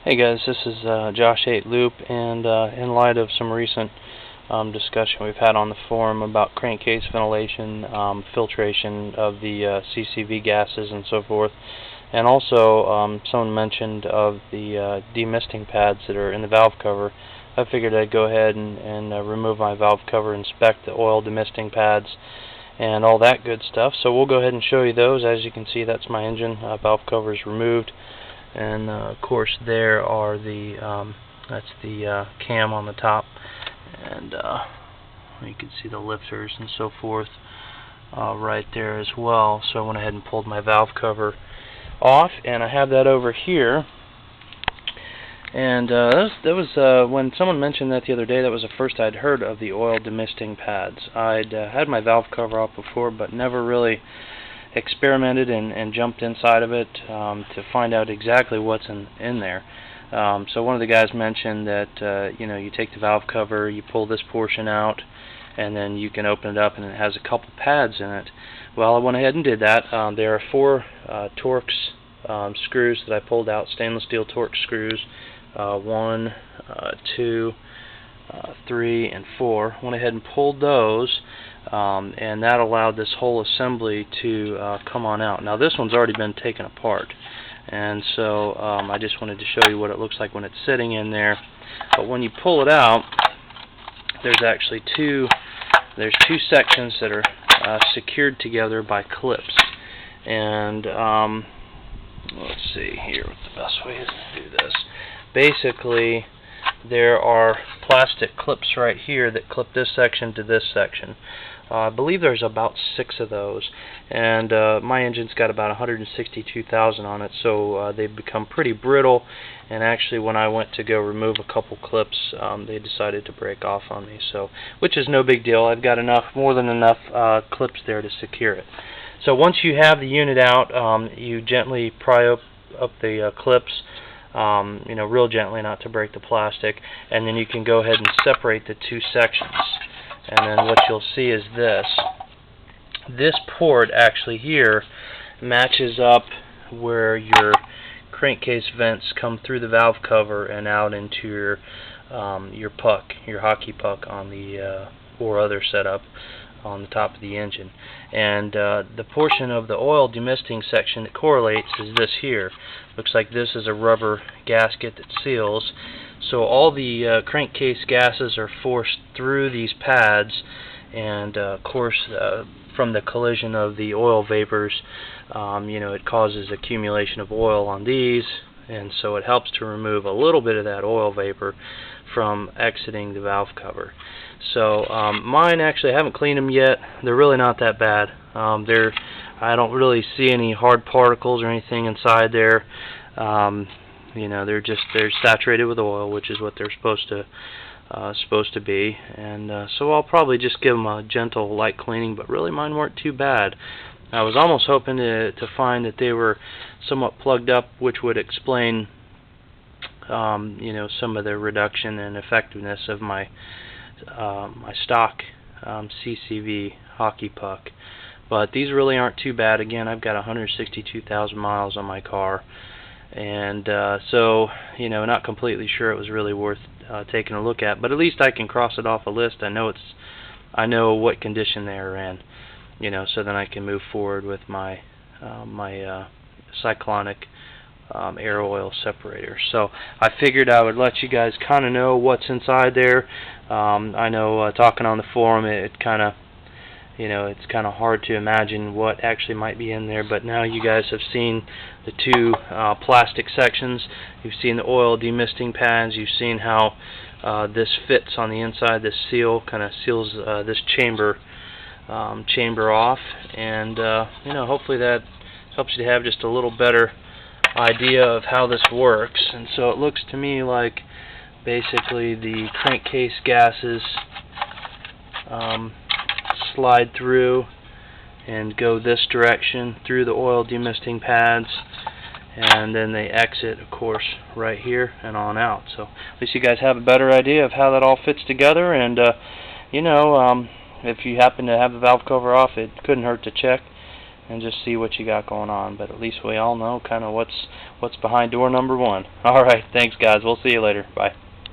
Hey guys, this is Josh 8 Loop, and in light of some recent discussion we've had on the forum about crankcase ventilation, filtration of the CCV gases and so forth, and also someone mentioned of the demisting pads that are in the valve cover, I figured I'd go ahead and remove my valve cover, inspect the oil demisting pads, and all that good stuff. So we'll go ahead and show you those. As you can see, that's my engine. Valve cover is removed. And of course there are the that's the cam on the top, and you can see the lifters and so forth right there as well. So I went ahead and pulled my valve cover off, and I have that over here. And that was when someone mentioned that the other day. That was the first I'd heard of the oil demisting pads. I'd had my valve cover off before, but never really experimented and jumped inside of it to find out exactly what's in there. So one of the guys mentioned that you take the valve cover, you pull this portion out, and then you can open it up, and it has a couple pads in it. Well, I went ahead and did that. There are 4 Torx screws that I pulled out, stainless steel Torx screws, 1, 2, 3, and 4. Went ahead and pulled those, and that allowed this whole assembly to come on out. Now this one's already been taken apart, and so I just wanted to show you what it looks like when it's sitting in there. But when you pull it out, there's actually two sections that are secured together by clips. And let's see here what the best way is to do this. Basically, there are plastic clips right here that clip this section to this section. I believe there's about 6 of those, and my engine's got about 162,000 on it, so they've become pretty brittle. And actually, when I went to go remove a couple clips, they decided to break off on me. So, which is no big deal. I've got more than enough clips there to secure it. So once you have the unit out, you gently pry up the clips. Real gently, not to break the plastic, and then you can go ahead and separate the 2 sections. And then what you'll see is this port actually here matches up where your crankcase vents come through the valve cover and out into your puck, your hockey puck on the or other setup on the top of the engine. And the portion of the oil demisting section that correlates is this here. Looks like this is a rubber gasket that seals. So all the crankcase gases are forced through these pads, and of course from the collision of the oil vapors, it causes accumulation of oil on these, and so it helps to remove a little bit of that oil vapor from exiting the valve cover. So mine, actually, I haven't cleaned them yet. They're really not that bad. I don't really see any hard particles or anything inside there. They're saturated with oil, which is what they're supposed to be. And so I'll probably just give them a gentle, light cleaning. But really, mine weren't too bad. I was almost hoping to find that they were somewhat plugged up, which would explain some of the reduction in effectiveness of my stock CCV hockey puck. But these really aren't too bad. Again, I've got 162,000 miles on my car, and so not completely sure it was really worth taking a look at. But at least I can cross it off a list. I know what condition they're in, so then I can move forward with my cyclonic air oil separator. So I figured I would let you guys kind of know what's inside there. I know talking on the forum, it kind of it's kind of hard to imagine what actually might be in there, but now you guys have seen the 2 plastic sections. You've seen the oil demisting pads. You've seen how this fits on the inside. This seal kind of seals this chamber off, and hopefully that helps you to have just a little better idea of how this works. And so it looks to me like basically the crankcase gases slide through and go this direction through the oil demisting pads, and then they exit, of course, right here and on out. So at least you guys have a better idea of how that all fits together. And if you happen to have the valve cover off, it couldn't hurt to check and just see what you got going on. But at least we all know kind of what's behind door number 1. All right, thanks guys. We'll see you later. Bye.